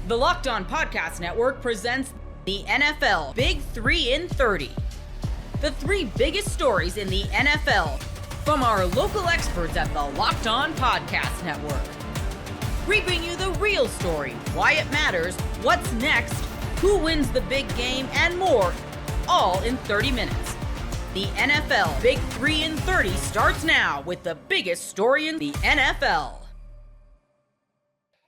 The Locked On Podcast Network presents the NFL Big 3 in 30. The 3 biggest stories in the NFL from our local experts at the Locked On Podcast Network. We bring you the real story, why it matters, what's next, who wins the big game, and more, all in 30 minutes. The NFL Big 3 in 30 starts now with the biggest story in the NFL.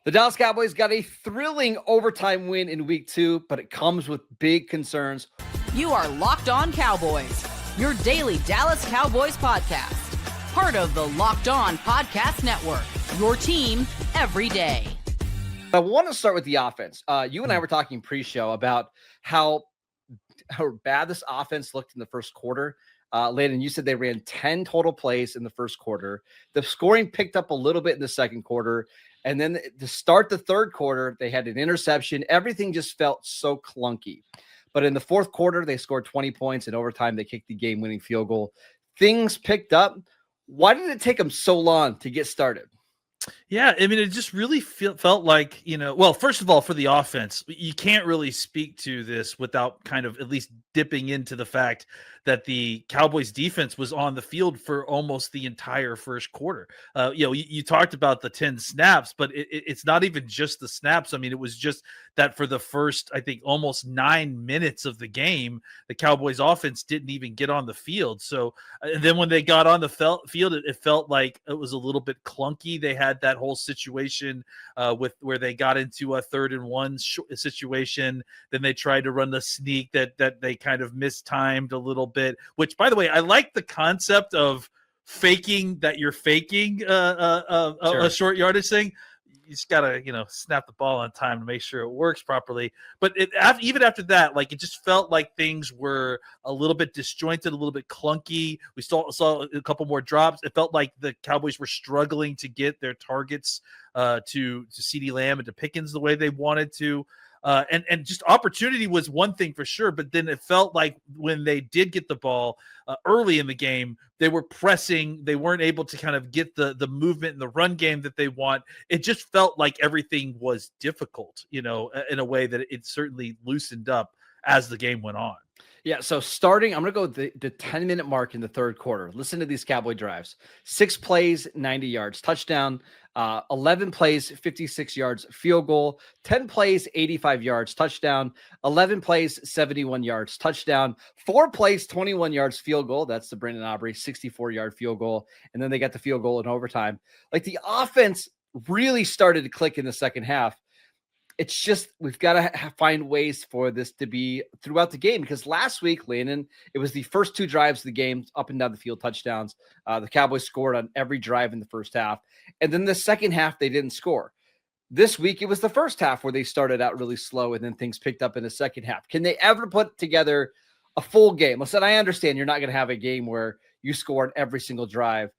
The Dallas Cowboys got a thrilling overtime win in week 2, but it comes with big concerns. You are Locked On Cowboys, your daily Dallas Cowboys podcast. Part of the Locked On Podcast Network, your team every day. I want to start with the offense. You and I were talking pre-show about how bad this offense looked in the first quarter. Landon, you said they ran 10 total plays in the first quarter. The scoring picked up a little bit in the second quarter. And then to start the third quarter, they had an interception. Everything just felt so clunky. But in the fourth quarter, they scored 20 points. In overtime, they kicked the game-winning field goal. Things picked up. Why did it take them so long to get started? Yeah, I mean, it just really felt like, well, first of all, for the offense, you can't really speak to this without kind of at least dipping into the fact that the Cowboys defense was on the field for almost the entire first quarter. You talked about the 10 snaps, but it's not even just the snaps. I mean, it was just that for the first, I think, almost 9 minutes of the game, the Cowboys offense didn't even get on the field. So, and then when they got on the field, it felt like it was a little bit clunky. They had that whole situation with where they got into a 3rd and 1 situation. Then they tried to run the sneak that they kind of mistimed a little bit, which, by the way, I like the concept of faking that you're faking a short yardage thing. You just gotta, snap the ball on time to make sure it works properly. But even after that, like, it just felt like things were a little bit disjointed, a little bit clunky. We saw a couple more drops. It felt like the Cowboys were struggling to get their targets to CeeDee Lamb and to Pickens the way they wanted to. And just opportunity was one thing for sure, but then it felt like when they did get the ball early in the game, they were pressing. They weren't able to kind of get the movement in the run game that they want. It just felt like everything was difficult, in a way that it certainly loosened up as the game went on. Yeah, so starting, I'm going to go the 10-minute mark in the third quarter. Listen to these Cowboy drives. 6 plays, 90 yards, touchdown. 11 plays, 56 yards, field goal. 10 plays, 85 yards, touchdown. 11 plays, 71 yards, touchdown. 4 plays, 21 yards, field goal. That's the Brendan Aubrey 64-yard field goal. And then they got the field goal in overtime. Like, the offense really started to click in the second half. It's just, we've got to find ways for this to be throughout the game, because last week, Landon, it was the first 2 drives of the game, up and down the field touchdowns. The Cowboys scored on every drive in the first half. And then the second half, they didn't score. This week, it was the first half where they started out really slow and then things picked up in the second half. Can they ever put together a full game? Listen, I understand you're not going to have a game where you score on every single drive,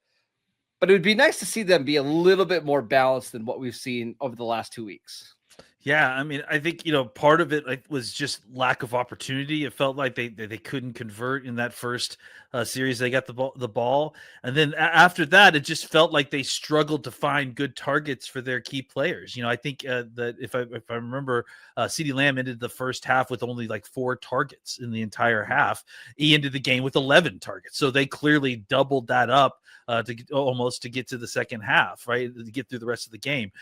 but it would be nice to see them be a little bit more balanced than what we've seen over the last 2 weeks. Yeah, I mean, I think, part of it was just lack of opportunity. It felt like they couldn't convert in that first series. They got the ball. And then after that, it just felt like they struggled to find good targets for their key players. I think that if I remember, CeeDee Lamb ended the first half with only like 4 targets in the entire half. He ended the game with 11 targets. So they clearly doubled that up to get to the second half, right? To get through the rest of the game.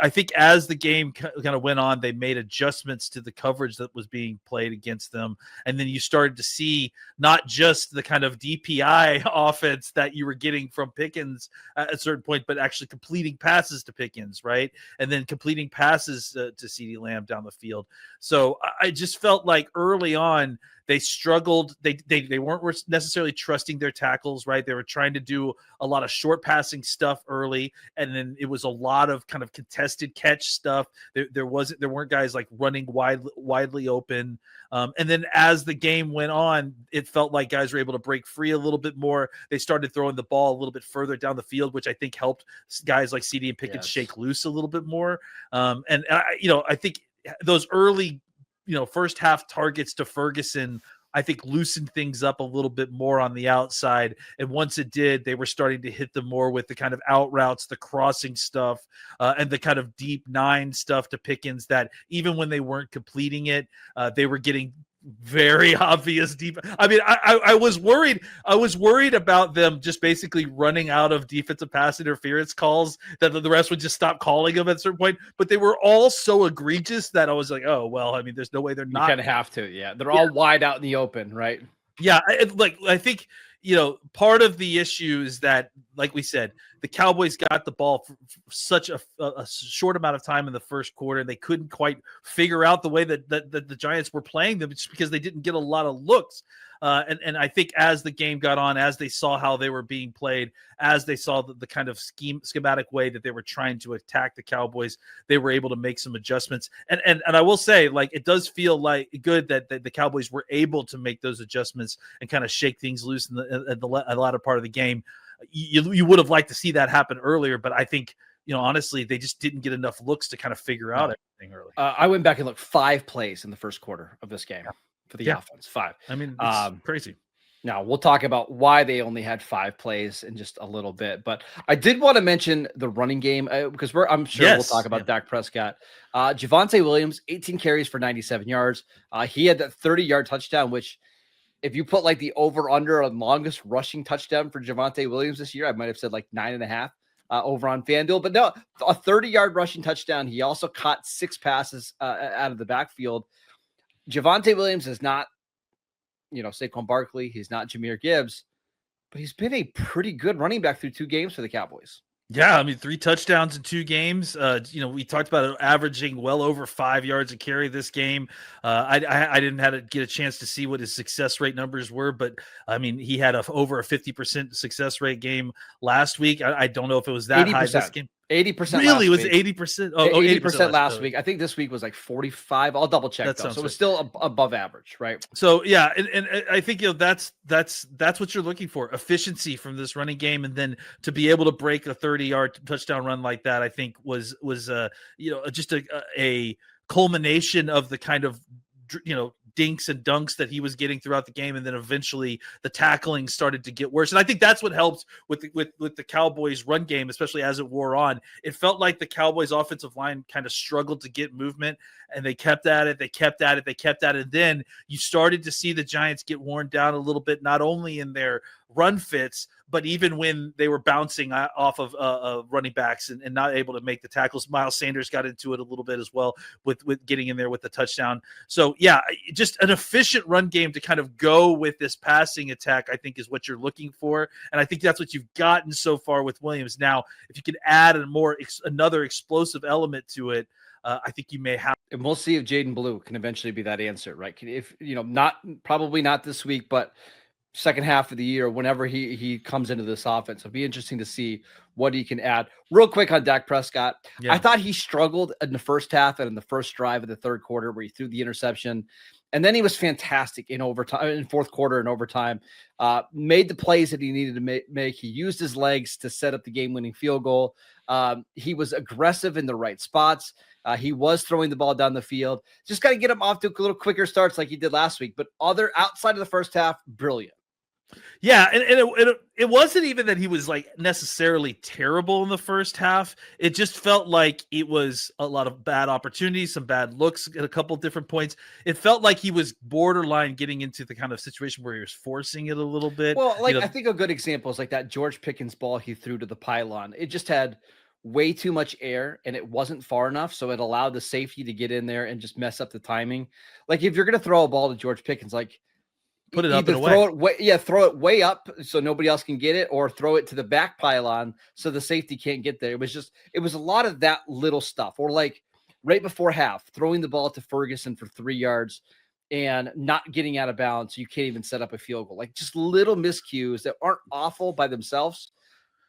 I think as the game kind of went on, they made adjustments to the coverage that was being played against them. And then you started to see not just the kind of DPI offense that you were getting from Pickens at a certain point, but actually completing passes to Pickens, right? And then completing passes to CeeDee Lamb down the field. So I just felt like early on, they struggled. They weren't necessarily trusting their tackles, right? They were trying to do a lot of short passing stuff early, and then it was a lot of kind of contested catch stuff. There weren't guys like running widely open. And then as the game went on, it felt like guys were able to break free a little bit more. They started throwing the ball a little bit further down the field, which I think helped guys like CeeDee and Pickens shake loose a little bit more. I think those early first half targets to Ferguson I think loosened things up a little bit more on the outside. And once it did, they were starting to hit them more with the kind of out routes, the crossing stuff, and the kind of deep 9 stuff to Pickens that even when they weren't completing it, they were getting very obvious deep. I mean, I was worried. I was worried about them just basically running out of defensive pass interference calls that the rest would just stop calling them at a certain point. But they were all so egregious that I was like, oh well. I mean, there's no way they're not. You kind of have to. Yeah, they're all wide out in the open, right? Yeah, I think part of the issue is that, like we said, the Cowboys got the ball for such a short amount of time in the first quarter. They couldn't quite figure out the way that the Giants were playing them, just because they didn't get a lot of looks. And I think as the game got on, as they saw how they were being played, as they saw the kind of schematic way that they were trying to attack the Cowboys, they were able to make some adjustments. And I will say, like, it does feel like good that the Cowboys were able to make those adjustments and kind of shake things loose in the latter part of the game. You would have liked to see that happen earlier, but I think, honestly, they just didn't get enough looks to kind of figure out everything early. I went back and looked 5 plays in the first quarter of this game for the offense. 5. I mean, it's crazy. Now we'll talk about why they only had 5 plays in just a little bit, but I did want to mention the running game because I'm sure we'll talk about Dak Prescott. Javonte Williams, 18 carries for 97 yards. He had that 30-yard touchdown, which, if you put like the over-under on longest rushing touchdown for Javonte Williams this year, I might have said like 9.5 over on FanDuel. But no, a 30-yard rushing touchdown. He also caught 6 passes out of the backfield. Javonte Williams is not, Saquon Barkley. He's not Jahmyr Gibbs, but he's been a pretty good running back through 2 games for the Cowboys. Yeah, I mean, 3 touchdowns in 2 games. We talked about it averaging well over 5 yards a carry this game. I didn't get a chance to see what his success rate numbers were, but I mean, he had over a 50% success rate game last week. I don't know if it was that 80%. High this game. 80%. Really, it was 80%. 80% last week. I think this week was like 45. I'll double check. So it was still above average, right? So yeah, and I think that's what you're looking for: efficiency from this running game, and then to be able to break a 30-yard touchdown run like that, I think was just a culmination of the kind of dinks and dunks that he was getting throughout the game, and then eventually the tackling started to get worse. And I think that's what helped with the Cowboys run game, especially as it wore on. It felt like the Cowboys offensive line kind of struggled to get movement, and they kept at it. And then you started to see the Giants get worn down a little bit, not only in their run fits, but even when they were bouncing off of running backs and not able to make the tackles. Miles Sanders got into it a little bit as well with getting in there with the touchdown. So yeah, just an efficient run game to kind of go with this passing attack, I think, is what you're looking for. And I think that's what you've gotten so far with Williams. Now, if you can add another explosive element to it, I think you may have. And we'll see if Jaden Blue can eventually be that answer, right? If probably not this week, but second half of the year, whenever he comes into this offense, it'll be interesting to see what he can add. Real quick on Dak Prescott, I thought he struggled in the first half and in the first drive of the third quarter where he threw the interception, and then he was fantastic in overtime, in fourth quarter and overtime. Made the plays that he needed to make. He used his legs to set up the game-winning field goal. He was aggressive in the right spots. He was throwing the ball down the field. Just got to get him off to a little quicker starts like he did last week. But outside of the first half, brilliant. Yeah, and it wasn't even that he was like necessarily terrible in the first half. It just felt like it was a lot of bad opportunities, some bad looks at a couple different points. It felt like he was borderline getting into the kind of situation where he was forcing it a little bit. Well, I think a good example is like that George Pickens ball he threw to the pylon. It just had way too much air and it wasn't far enough, so it allowed the safety to get in there and just mess up the timing. Like if you're going to throw a ball to George Pickens, like put it up and away. Throw it way up so nobody else can get it, or throw it to the back pylon so the safety can't get there. It was a lot of that little stuff. Or like right before half, throwing the ball to Ferguson for 3 yards and not getting out of bounds. So you can't even set up a field goal. Like just little miscues that aren't awful by themselves,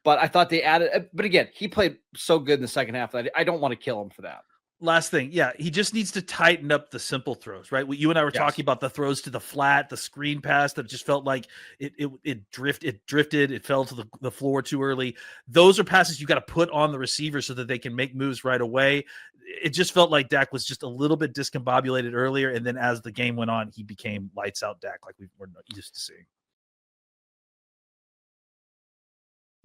but I thought they added. But again, he played so good in the second half that I don't want to kill him for that. Last thing. Yeah, he just needs to tighten up the simple throws, right? You and I were talking about the throws to the flat, the screen pass that just felt like it drifted, it fell to the floor too early. Those are passes you got to put on the receiver so that they can make moves right away. It just felt like Dak was just a little bit discombobulated earlier, and then as the game went on, he became lights out Dak like we were used to seeing.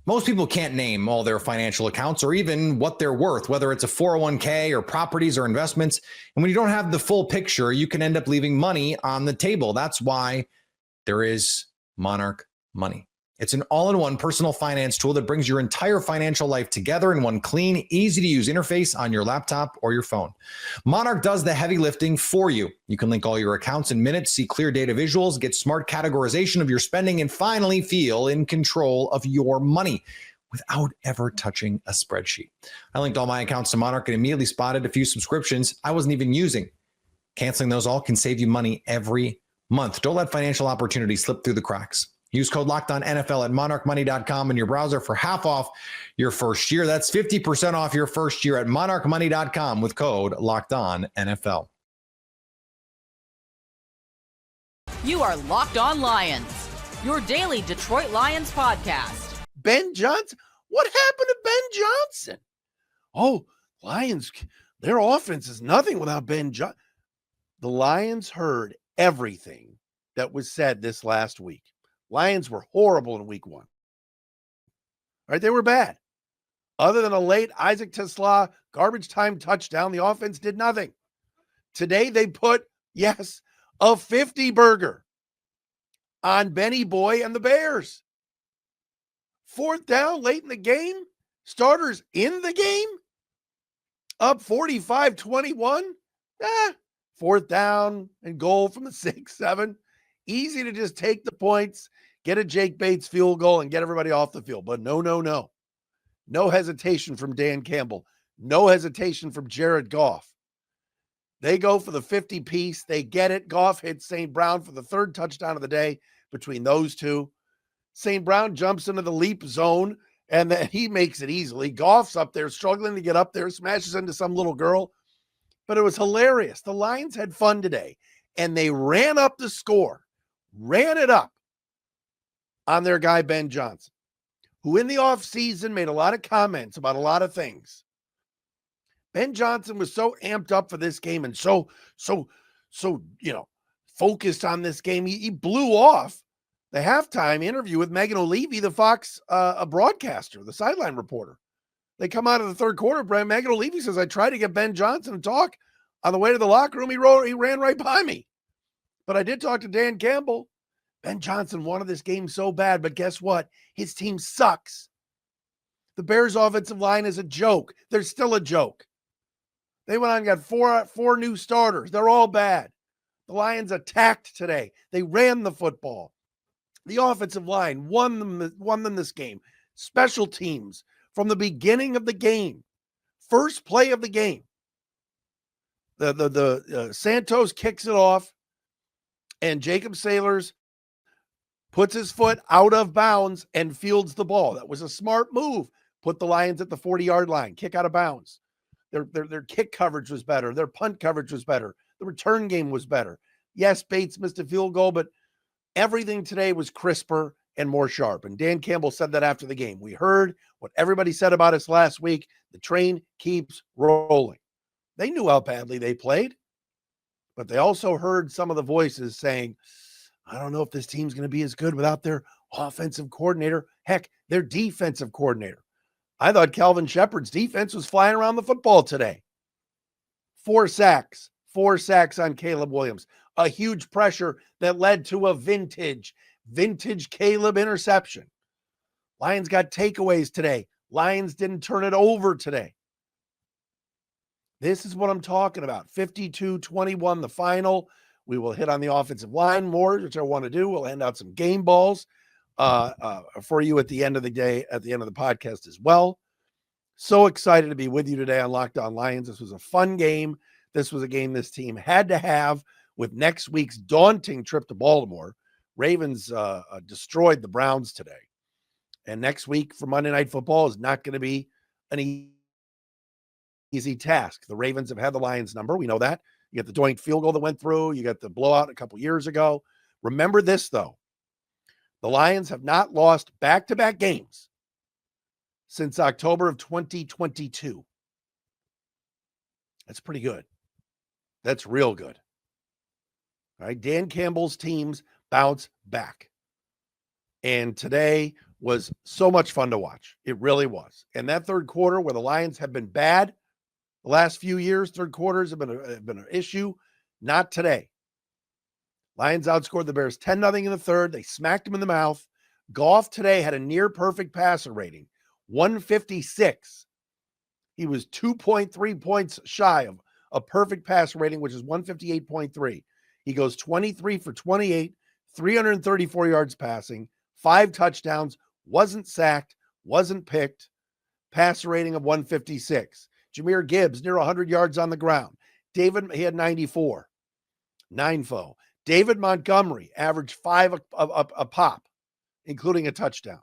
Most people can't name all their financial accounts or even what they're worth, whether it's a 401k or properties or investments. And when you don't have the full picture, you can end up leaving money on the table. That's why there is Monarch Money. It's an all-in-one personal finance tool that brings your entire financial life together in one clean, easy-to-use interface on your laptop or your phone. Monarch does the heavy lifting for you. You can link all your accounts in minutes, see clear data visuals, get smart categorization of your spending, and finally feel in control of your money without ever touching a spreadsheet. I linked all my accounts to Monarch and immediately spotted a few subscriptions I wasn't even using. Canceling those all can save you money every month. Don't let financial opportunities slip through the cracks. Use code LOCKEDONNFL at monarchmoney.com in your browser for half off your first year. That's 50% off your first year at monarchmoney.com with code LOCKEDONNFL. You are Locked On Lions, your daily Detroit Lions podcast. Ben Johnson? What happened to Ben Johnson? Oh, Lions, their offense is nothing without Ben Johnson. The Lions heard everything that was said this last week. Lions were horrible in week 1. All right, they were bad. Other than a late Isaac Tesla garbage time touchdown, the offense did nothing. Today they put, yes, a 50 burger on Benny Boy and the Bears. 4th down late in the game, starters in the game, up 45-21. 4th down and goal from the 6-7. Easy to just take the points, get a Jake Bates field goal, and get everybody off the field. But no. No hesitation from Dan Campbell. No hesitation from Jared Goff. They go for the 50-piece. They get it. Goff hits St. Brown for the 3rd touchdown of the day between those two. St. Brown jumps into the leap zone, and then he makes it easily. Goff's up there struggling to get up there, smashes into some little girl. But it was hilarious. The Lions had fun today, and they ran up the score. Ran it up on their guy, Ben Johnson, who in the offseason made a lot of comments about a lot of things. Ben Johnson was so amped up for this game and so focused on this game. He blew off the halftime interview with Megan O'Leary, the Fox broadcaster, the sideline reporter. They come out of the 3rd quarter. Megan O'Leary says, I tried to get Ben Johnson to talk on the way to the locker room. He ran right by me. But I did talk to Dan Campbell. Ben Johnson wanted this game so bad, but guess what? His team sucks. The Bears' offensive line is a joke. They're still a joke. They went on and got four new starters. They're all bad. The Lions attacked today. They ran the football. The offensive line won them this game. Special teams from the beginning of the game. First play of the game. The Santos kicks it off, and Jacob Sailors puts his foot out of bounds and fields the ball. That was a smart move. Put the Lions at the 40-yard line, kick out of bounds. Their kick coverage was better. Their punt coverage was better. The return game was better. Yes, Bates missed a field goal, but everything today was crisper and more sharp. And Dan Campbell said that after the game. We heard what everybody said about us last week. The train keeps rolling. They knew how badly they played, but they also heard some of the voices saying, I don't know if this team's going to be as good without their offensive coordinator. Heck, their defensive coordinator. I thought Calvin Shepard's defense was flying around the football today. 4 sacks on Caleb Williams. A huge pressure that led to a vintage Caleb interception. Lions got takeaways today. Lions didn't turn it over today. This is what I'm talking about. 52-21, the final. We will hit on the offensive line more, which I want to do. We'll hand out some game balls for you at the end of the day, at the end of the podcast as well. So excited to be with you today on Locked On Lions. This was a fun game. This was a game this team had to have with next week's daunting trip to Baltimore. Ravens destroyed the Browns today. And next week for Monday Night Football is not going to be an easy task. The Ravens have had the Lions number. We know that. You got the joint field goal that went through. You got the blowout a couple years ago. Remember this, though. The Lions have not lost back-to-back games since October of 2022. That's pretty good. That's real good. All right, Dan Campbell's teams bounce back. And today was so much fun to watch. It really was. And that third quarter where the Lions have been bad the last few years, third quarters have been an issue. Not today. Lions outscored the Bears 10-0 in the third. They smacked them in the mouth. Goff today had a near perfect passer rating, 156. He was 2.3 points shy of a perfect passer rating, which is 158.3. He goes 23 for 28, 334 yards passing, 5 touchdowns, wasn't sacked, wasn't picked, passer rating of 156. Jahmyr Gibbs near 100 yards on the ground. He had 94. 9-4. David Montgomery averaged 5 a pop, including a touchdown.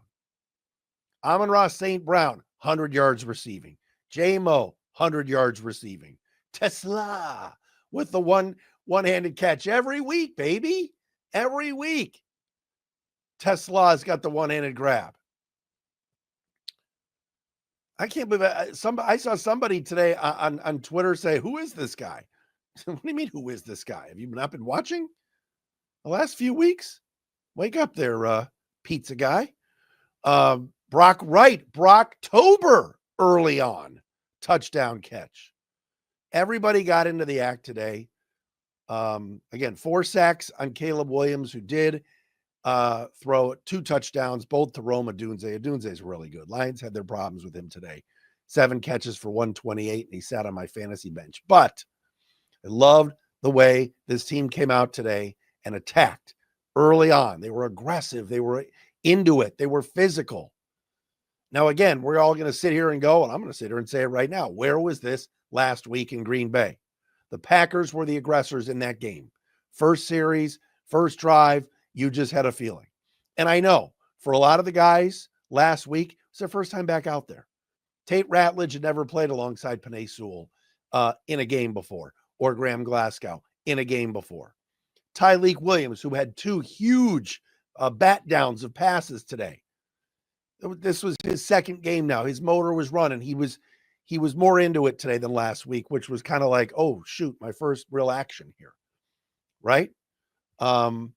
Amon-Ra St. Brown, 100 yards receiving. J-Mo, 100 yards receiving. Tesla with the one-handed catch every week, baby. Every week. Tesla's got the one-handed grab. I can't believe I saw somebody today on Twitter say, who is this guy? What do you mean, who is this guy? Have you not been watching the last few weeks? Wake up there, pizza guy. Brocktober early on. Touchdown catch. Everybody got into the act today. Again, 4 sacks on Caleb Williams, who did throw 2 touchdowns, both to Rome Odunze. Odunze is really good. Lions had their problems with him today. 7 catches for 128, and he sat on my fantasy bench. But I loved the way this team came out today and attacked early on. They were aggressive. They were into it. They were physical. Now, again, we're all going to sit here and go, and I'm going to sit here and say it right now. Where was this last week in Green Bay? The Packers were the aggressors in that game. First series, first drive, you just had a feeling. And I know for a lot of the guys last week, it's their first time back out there. Tate Ratledge had never played alongside Penei Sewell in a game before, or Graham Glasgow in a game before. Tyleik Williams, who had 2 huge bat downs of passes today. This was his second game now. His motor was running. He was more into it today than last week, which was kind of like, oh, shoot, my first real action here. Right? And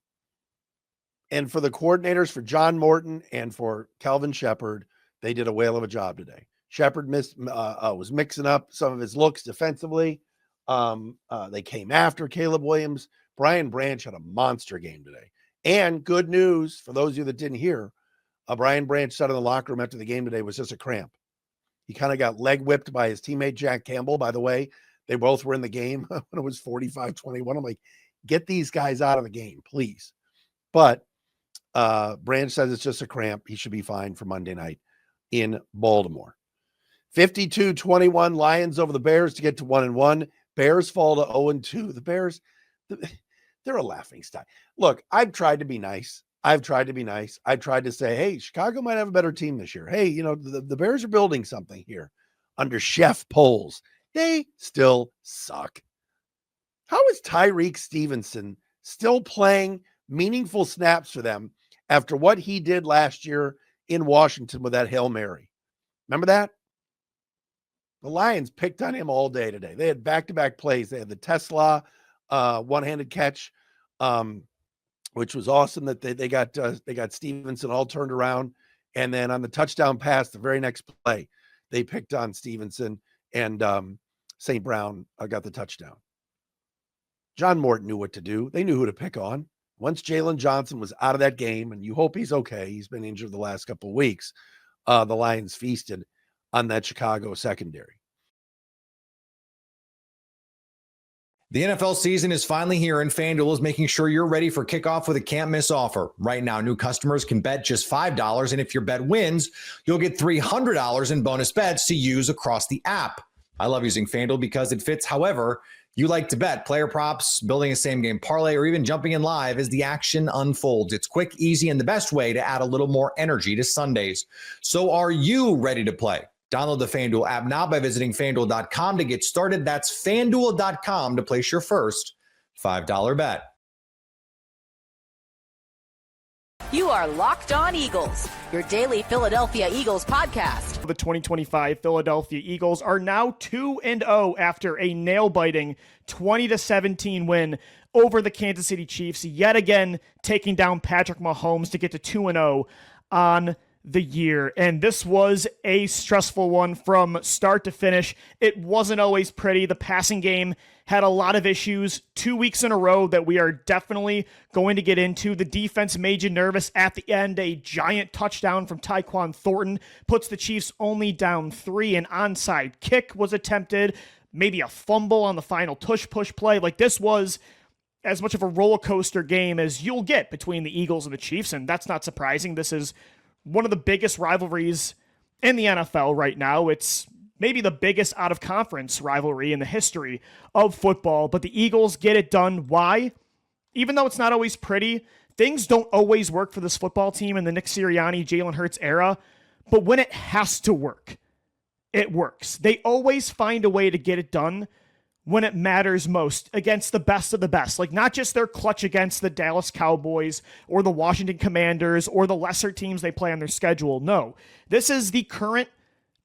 for the coordinators, for John Morton and for Calvin Shepard, they did a whale of a job today. Shepard was mixing up some of his looks defensively. They came after Caleb Williams. Brian Branch had a monster game today. And good news for those of you that didn't hear, Brian Branch said in the locker room after the game today was just a cramp. He kind of got leg whipped by his teammate Jack Campbell. By the way, they both were in the game when it was 45-21. I'm like, get these guys out of the game, please. But Branch says it's just a cramp. He should be fine for Monday night in Baltimore. 52-21 Lions over the Bears to get to 1-1. Bears fall to 0-2. The Bears, they're a laughing stock. Look, I've tried to be nice. I've tried to say, hey, Chicago might have a better team this year. Hey, the Bears are building something here under Chef Poles. They still suck. How is Tyreek Stevenson still playing meaningful snaps for them after what he did last year in Washington with that Hail Mary? Remember that? The Lions picked on him all day today. They had back-to-back plays. They had the Tesla one-handed catch, which was awesome that they got Stevenson all turned around. And then on the touchdown pass, the very next play, they picked on Stevenson, and St. Brown got the touchdown. John Morton knew what to do. They knew who to pick on. Once Jalen Johnson was out of that game, and you hope he's okay, he's been injured the last couple of weeks, the Lions feasted on that Chicago secondary. The NFL season is finally here, and FanDuel is making sure you're ready for kickoff with a can't-miss offer. Right now, new customers can bet just $5, and if your bet wins, you'll get $300 in bonus bets to use across the app. I love using FanDuel because it fits however you like to bet. Player props, building a same-game parlay, or even jumping in live as the action unfolds. It's quick, easy, and the best way to add a little more energy to Sundays. So are you ready to play? Download the FanDuel app now by visiting FanDuel.com to get started. That's FanDuel.com to place your first $5 bet. You are Locked On Eagles, your daily Philadelphia Eagles podcast. The 2025 Philadelphia Eagles are now 2-0 after a nail-biting 20-17 win over the Kansas City Chiefs, yet again taking down Patrick Mahomes to get to 2-0 on the year. And this was a stressful one from start to finish. It wasn't always pretty. The passing game had a lot of issues 2 weeks in a row that we are definitely going to get into. The defense made you nervous at the end. A giant touchdown from Tyquan Thornton puts the Chiefs only down 3. An onside kick was attempted, maybe a fumble on the final tush-push play. Like, this was as much of a roller coaster game as you'll get between the Eagles and the Chiefs, and that's not surprising. This is one of the biggest rivalries in the NFL right now. It's maybe the biggest out-of-conference rivalry in the history of football, but the Eagles get it done. Why? Even though it's not always pretty, things don't always work for this football team in the Nick Sirianni, Jalen Hurts era, but when it has to work, it works. They always find a way to get it done when it matters most against the best of the best. Like, not just their clutch against the Dallas Cowboys or the Washington Commanders or the lesser teams they play on their schedule. No, this is the current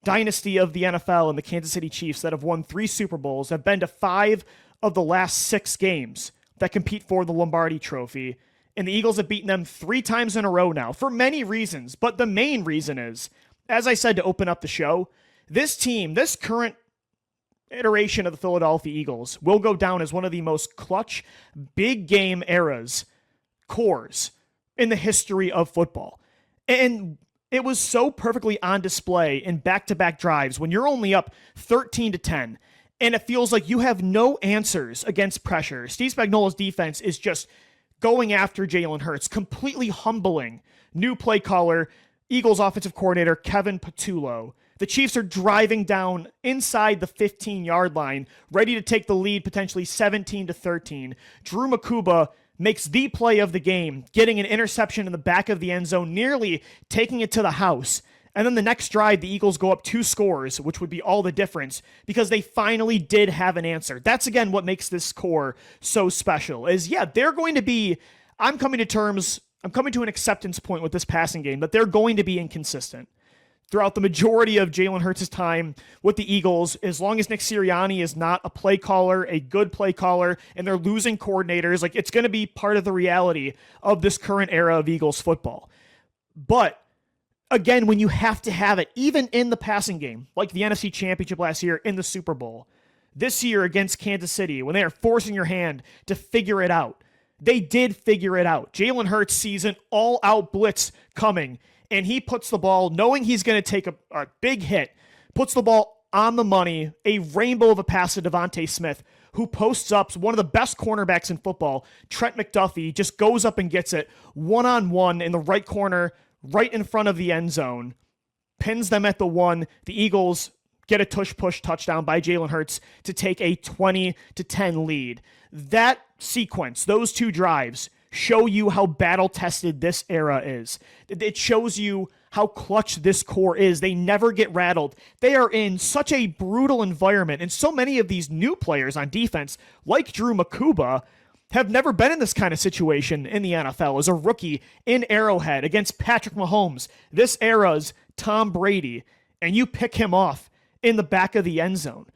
dynasty of the NFL and the Kansas City Chiefs that have won 3 Super Bowls, have been to 5 of the last 6 games that compete for the Lombardi Trophy. And the Eagles have beaten them 3 times in a row now for many reasons. But the main reason is, as I said to open up the show, this team, this current iteration of the Philadelphia Eagles will go down as one of the most clutch, big game cores in the history of football. And it was so perfectly on display in back-to-back drives when you're only up 13-10, and it feels like you have no answers against pressure. Steve Spagnuolo's defense is just going after Jalen Hurts, completely humbling new play caller, Eagles offensive coordinator Kevin Patullo. The Chiefs are driving down inside the 15-yard line, ready to take the lead, potentially 17-13. Drew Makuba makes the play of the game, getting an interception in the back of the end zone, nearly taking it to the house. And then the next drive, the Eagles go up 2 scores, which would be all the difference, because they finally did have an answer. That's, again, what makes this core so special, is, yeah, they're going to be, I'm coming to an acceptance point with this passing game, that they're going to be inconsistent throughout the majority of Jalen Hurts' time with the Eagles, as long as Nick Sirianni is not a play caller, a good play caller, and they're losing coordinators. Like, it's going to be part of the reality of this current era of Eagles football. But again, when you have to have it, even in the passing game, like the NFC Championship last year in the Super Bowl, this year against Kansas City, when they are forcing your hand to figure it out, they did figure it out. Jalen Hurts sees an all-out blitz coming, and he puts the ball, knowing he's going to take a big hit, puts the ball on the money, a rainbow of a pass to Devontae Smith, who posts up, one of the best cornerbacks in football, Trent McDuffie, just goes up and gets it one-on-one in the right corner, right in front of the end zone, pins them at the 1. The Eagles get a tush-push touchdown by Jalen Hurts to take a 20-10 lead. That sequence, those 2 drives, show you how battle-tested this era is. It shows you how clutch this core is. They never get rattled. They are in such a brutal environment, and so many of these new players on defense, like Drew Makuba, have never been in this kind of situation in the NFL as a rookie in Arrowhead against Patrick Mahomes, this era's Tom Brady, and you pick him off in the back of the end zone.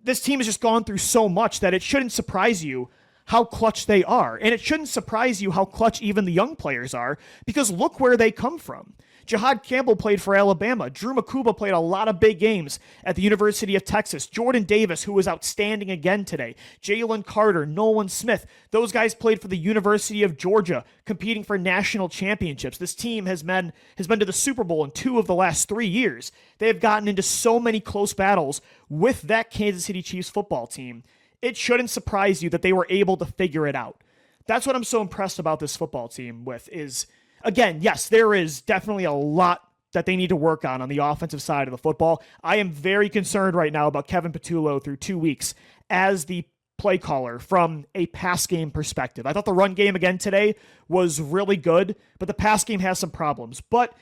This team has just gone through so much that it shouldn't surprise you how clutch they are. And it shouldn't surprise you how clutch even the young players are, because look where they come from. Jahad Campbell played for Alabama. Drew Makuba played a lot of big games at the University of Texas. Jordan Davis, who was outstanding again today. Jalen Carter, Nolan Smith. Those guys played for the University of Georgia, competing for national championships. This team has been to the Super Bowl in 2 of the last 3 years. They have gotten into so many close battles with that Kansas City Chiefs football team. It shouldn't surprise you that they were able to figure it out. That's what I'm so impressed about this football team with is, again, yes, there is definitely a lot that they need to work on the offensive side of the football. I am very concerned right now about Kevin Patullo through 2 weeks as the play caller from a pass game perspective. I thought the run game again today was really good, but the pass game has some problems. But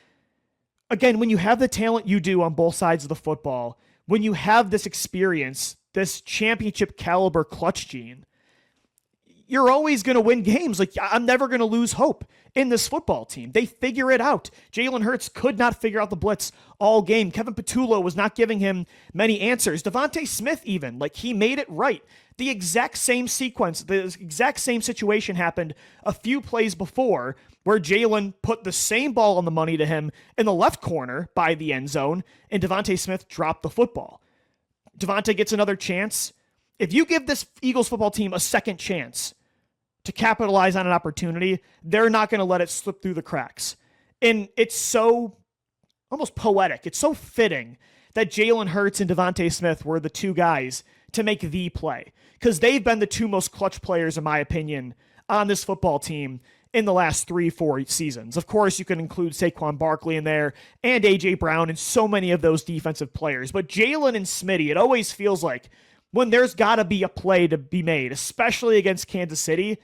again, when you have the talent you do on both sides of the football, when you have this experience, this championship caliber clutch gene, you're always going to win games. Like, I'm never going to lose hope in this football team. They figure it out. Jalen Hurts could not figure out the blitz all game. Kevin Patullo was not giving him many answers. Devontae Smith even, like, he made it right. The exact same sequence, the exact same situation happened a few plays before where Jalen put the same ball on the money to him in the left corner by the end zone, and Devontae Smith dropped the football. Devontae gets another chance. If you give this Eagles football team a second chance to capitalize on an opportunity, they're not going to let it slip through the cracks. And it's so almost poetic. It's so fitting that Jalen Hurts and Devontae Smith were the two guys to make the play, because they've been the two most clutch players, in my opinion, on this football team in the last 3-4 seasons. Of course, you can include Saquon Barkley in there and A.J. Brown and so many of those defensive players. But Jalen and Smitty, it always feels like when there's got to be a play to be made, especially against Kansas City,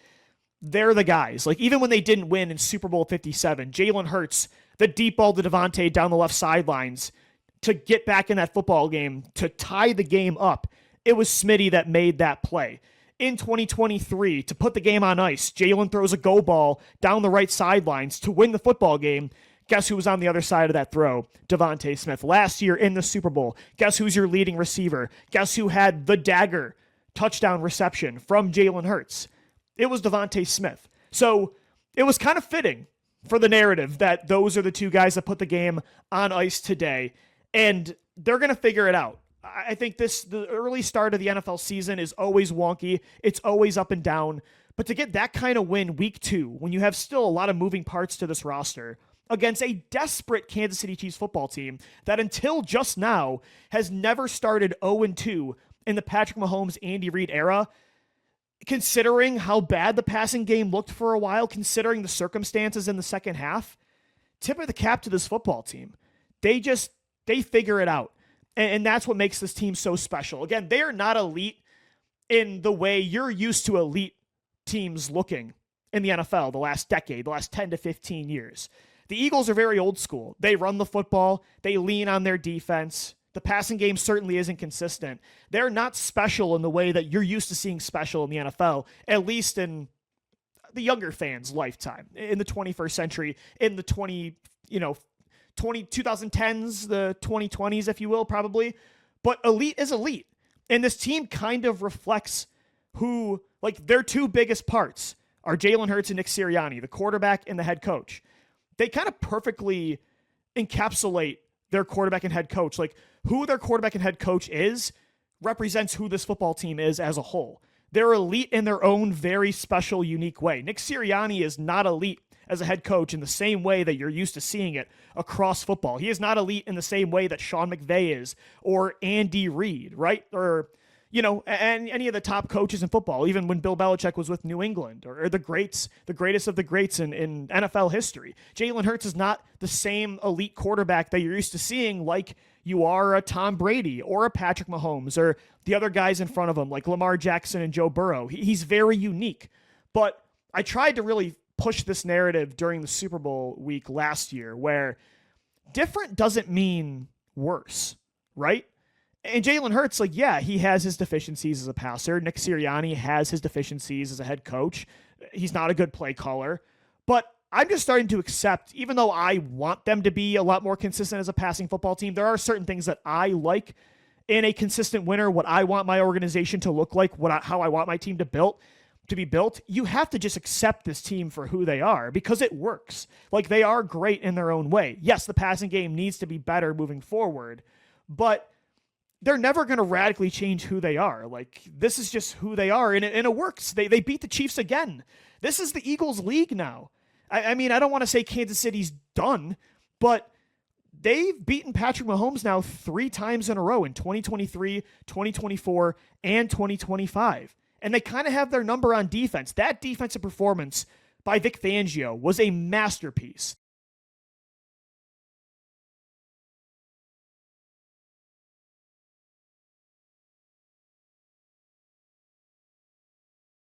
they're the guys. Like, even when they didn't win in Super Bowl 57, Jalen Hurts, the deep ball to Devontae down the left sidelines to get back in that football game, to tie the game up, it was Smitty that made that play. In 2023, to put the game on ice, Jalen throws a go ball down the right sidelines to win the football game. Guess who was on the other side of that throw? Devontae Smith. Last year in the Super Bowl, guess who's your leading receiver? Guess who had the dagger touchdown reception from Jalen Hurts? It was Devontae Smith. So it was kind of fitting for the narrative that those are the two guys that put the game on ice today, and they're going to figure it out. I think the early start of the NFL season is always wonky. It's always up and down. But to get that kind of win week 2, when you have still a lot of moving parts to this roster, against a desperate Kansas City Chiefs football team that until just now has never started 0-2 in the Patrick Mahomes, Andy Reid era, considering how bad the passing game looked for a while, considering the circumstances in the second half, tip of the cap to this football team. They figure it out. And that's what makes this team so special. Again, they are not elite in the way you're used to elite teams looking in the NFL the last decade, the last 10 to 15 years. The Eagles are very old school. They run the football. They lean on their defense. The passing game certainly isn't consistent. They're not special in the way that you're used to seeing special in the NFL, at least in the younger fans' lifetime, in the 21st century, in the 2010s, the 2020s, if you will, probably. But elite is elite. And this team kind of reflects who, like, their two biggest parts are Jalen Hurts and Nick Sirianni, the quarterback and the head coach. They kind of perfectly encapsulate their quarterback and head coach. Like, who their quarterback and head coach is represents who this football team is as a whole. They're elite in their own very special, unique way. Nick Sirianni is not elite as a head coach in the same way that you're used to seeing it across football. He is not elite in the same way that Sean McVay is, or Andy Reid, right? Or, and any of the top coaches in football, even when Bill Belichick was with New England, or the greatest of the greats in NFL history. Jalen Hurts is not the same elite quarterback that you're used to seeing, like you are a Tom Brady or a Patrick Mahomes or the other guys in front of him, like Lamar Jackson and Joe Burrow. He's very unique. But I tried to really push this narrative during the Super Bowl week last year, where different doesn't mean worse, right? And Jalen Hurts, he has his deficiencies as a passer. Nick Sirianni has his deficiencies as a head coach. He's not a good play caller. But I'm just starting to accept, even though I want them to be a lot more consistent as a passing football team, there are certain things that I like in a consistent winner, what I want my organization to look like, how I want my team to be built. You have to just accept this team for who they are, because it works. Like, they are great in their own way. Yes, the passing game needs to be better moving forward, but they're never going to radically change who they are. Like, this is just who they are, and it works. They beat the Chiefs again. This is the Eagles league now. I mean, I don't want to say Kansas City's done, but they've beaten Patrick Mahomes now 3 times in a row in 2023, 2024, and 2025. And they kind of have their number on defense. That defensive performance by Vic Fangio was a masterpiece.